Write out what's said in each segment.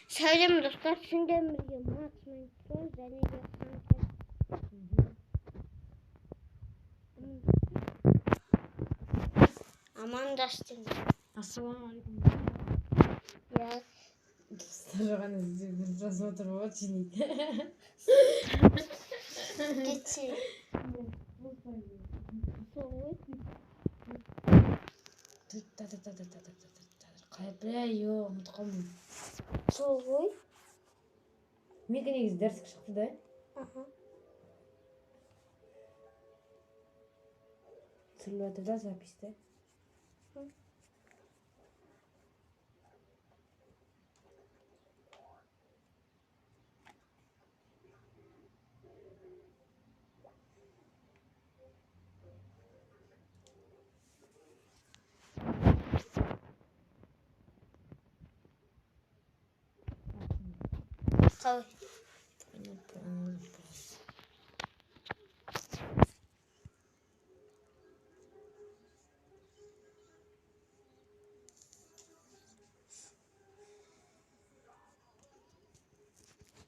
Söyleme dostlar. Çünkü videomu atmayı unutmayın. Aman dostum. Assalamu alaikum. Ya. Стажеран из просмотра очень. Geçin. Кайпляю, мутқамын. Soğuy. Менікі негізі дәріске шықты да. Түсіріліп жатыр да записьте. Koy.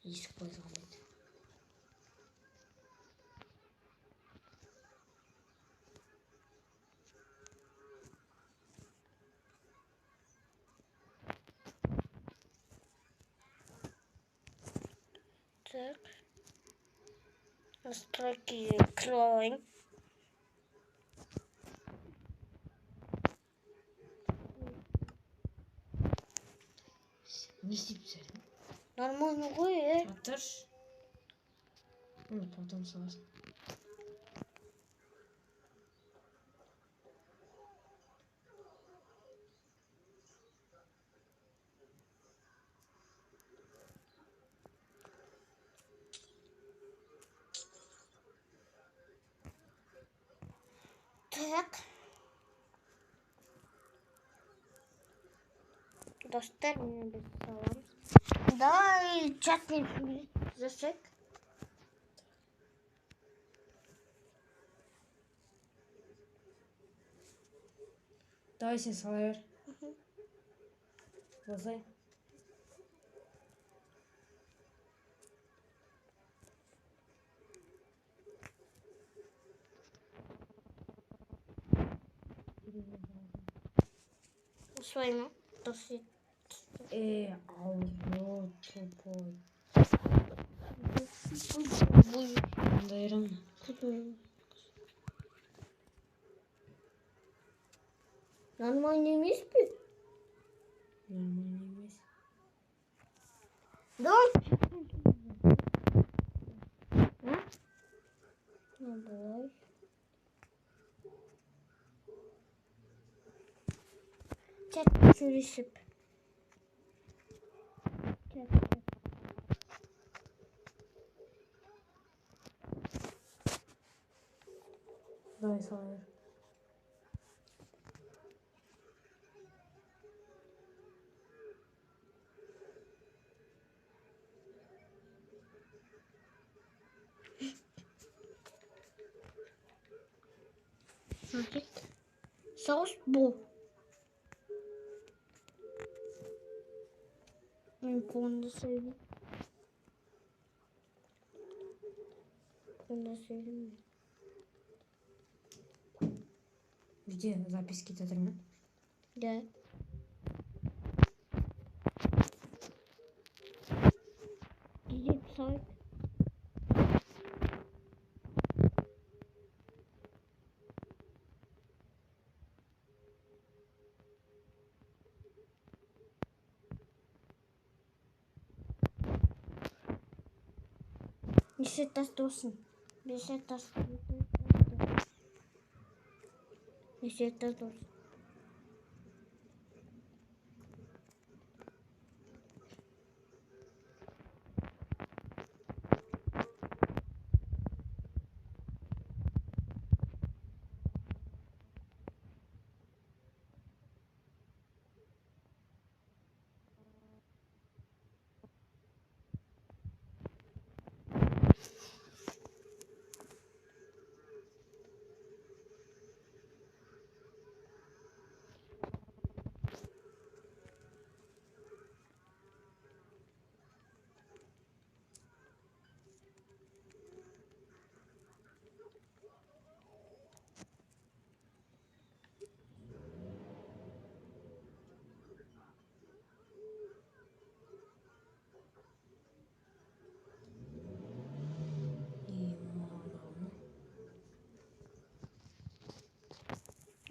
Есік қойған еді. Так. Настройки откроем. Не істейсің? Нормально ғой, Отырш. Оны потом саласың. Так. Достар, мені біз саламыз. Давай чатный засек. Давай сен сала бер. Осылай. Осылай ма? Досы. Алло, тупой. Дайрам. Нормально емес пе? Нормально емес. Давай. Давай. Чатта сөйлесіп. Давай сала бер. Смотри. Соус бұл. Мен қолында сөйлеймін. Қолында сөйлеймін. Где запись кетіп ма? Да. Где сайт? Неше тас досын? Неше тас? Неше тас досын?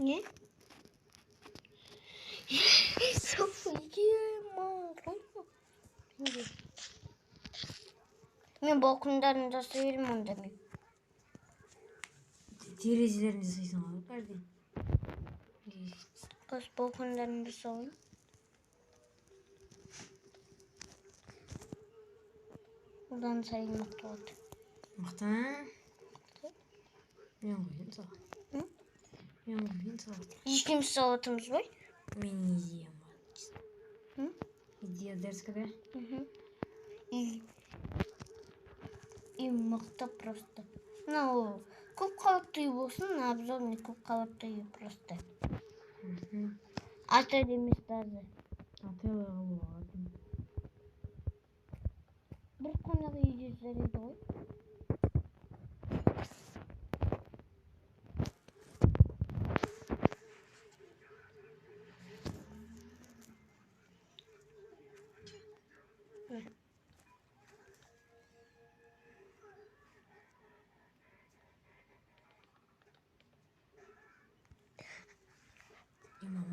Не? Мен балкондарында жасай беремін онда мен. Терезелерін жасайсың ғой бәрден. Қыз балкондарында жасауын. Одан сайын мықты болды. Мықты. Мен қойын саған. Мен қойын саған. Екеуміз салатымыз ғой? Менің идеям бар. Идея дерзкая. И мықты просто. Мынау көп қабатты үй болсын, обзорный көп қабатты үй просто. Отель емес даже. Отель болады. Бір қонақ үйде жарайды ғой.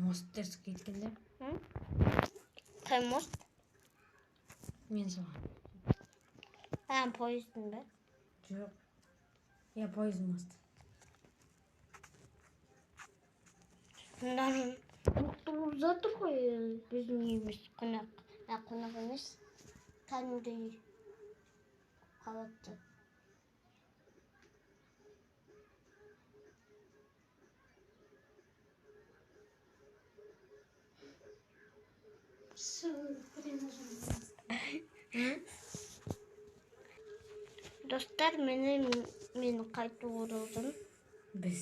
Мост дерзк кеткенде. Қай мост? Мен саған. Поездың ба? Жоқ. Я поезд мост. Мықты болып жатыр ғой. Біздің үйіміз қонақ емес. Кәдімгі үй. Қабатты. Достар, мені қайту оралдым. Біз.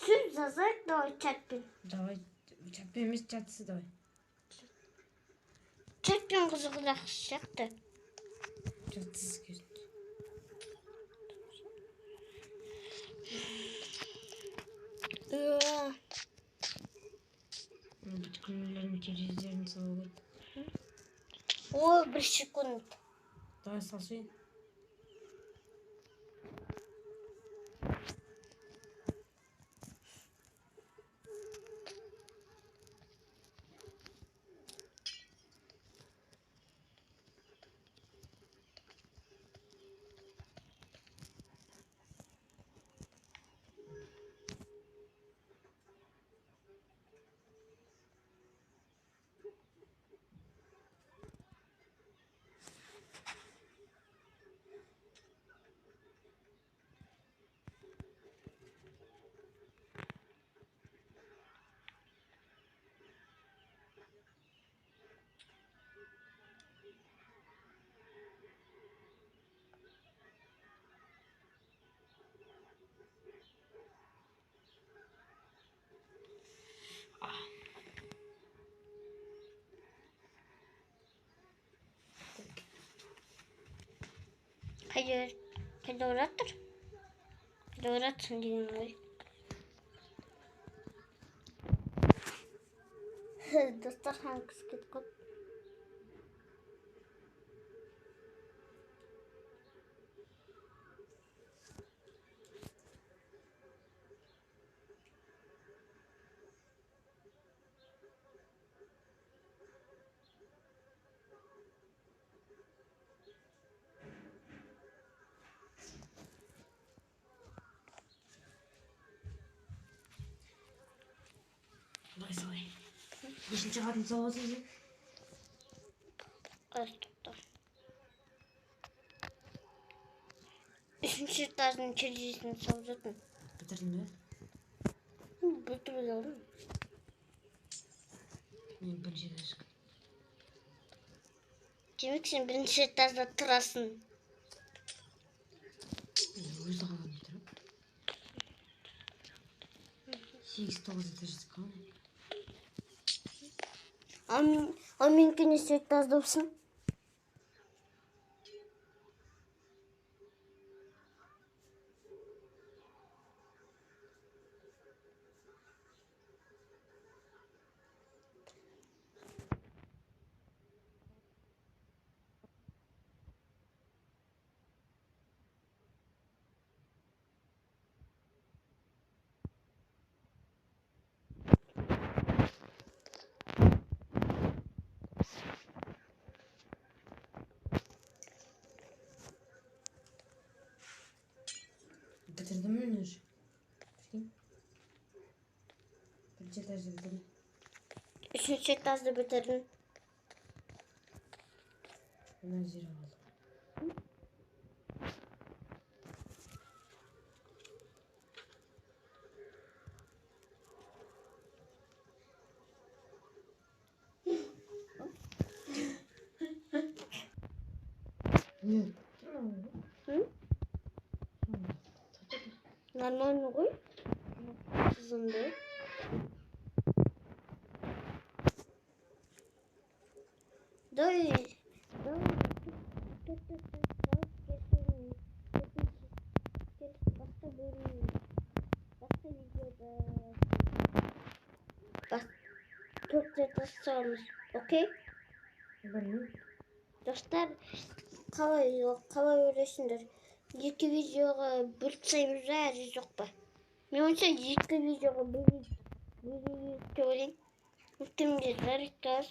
Сөз жазайық, давай чатпен. Давай, чатпен емес, чатсыз давай. Чатпен қызығырақ сияқты. Чатсыз керді. Бүткілерін терезелерін салу керек. Ой, 1 секунд. Давай салшайын. Қайда оратыр? Қайда оратсың деймін ғой. Достар хаңқыз кетіп қойып. Давай салай. Бесінші қатын саласың сен? Тоқта. 3-ші этаждың терезесін салып жатырмын. Бітірдің бе? Бітіріп алдым. Мен 1-ші этажға. Демек сен 1-ші этажда тұрасың. Өзі қалады тұрып. 8-9 этажды қалады. Ал менікі неше этажда болсын? Kaç etажды bitirdin? 3-нче этажды бітірдім. Мына жер қалды. Не? Hı? Нормально ғой? Қызымды. Дай. Төртте тастаймыз, окей? Білмеймін. Достар, қалай ойлайсыңдар? Екі видеоға бөлсеміз бе, әлде жоқ па? Мен ойымша екі видеоға бөлейік деп ойлаймын. Өйткенде жарықтар.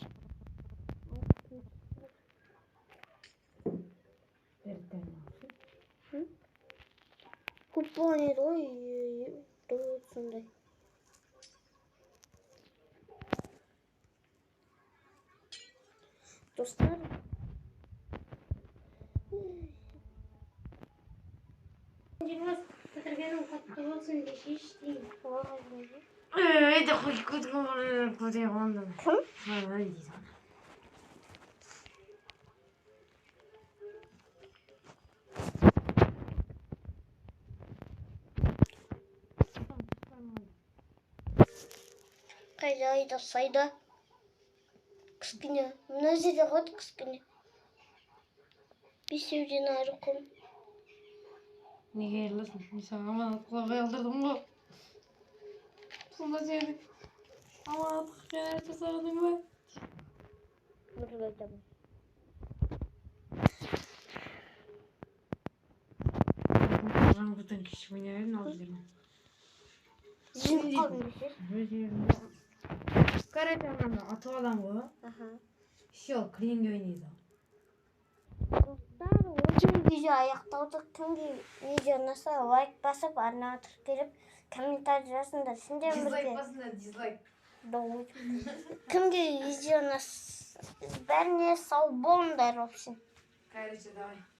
Көп болған еді ғой, сондай. Достар, бітіргенім қатты болсын десейші деймін. Ей, де қой көтек оңды. Кім? Ой, дейді. Қайда айда сайда? Кішкене. Мына жерде қойды кішкене. Бесеуден ары қом. Неге айырыласың? Мен саған аманат қылып алдырдым ғой. Сонда сені аманат қиянат жасағаның ба? Бірге айтамын. Жаңбырдан кешіп ойнайын алып жүрмін. Жеңіп қалдым десеш? Өз жерімде. Каратемді атып алам ғой. Все, клинге ойнайды. Достар, осы видео аяқталды. Кімге видео ұнаса лайк басып, арнаға тіркеліп, комментарий жазыңдар. Сендер Дизлайк бірге. басыңдар, дизлайк. Кімге видео ұнаса, бәріне сау болыңдар, в общем. Короче, давай.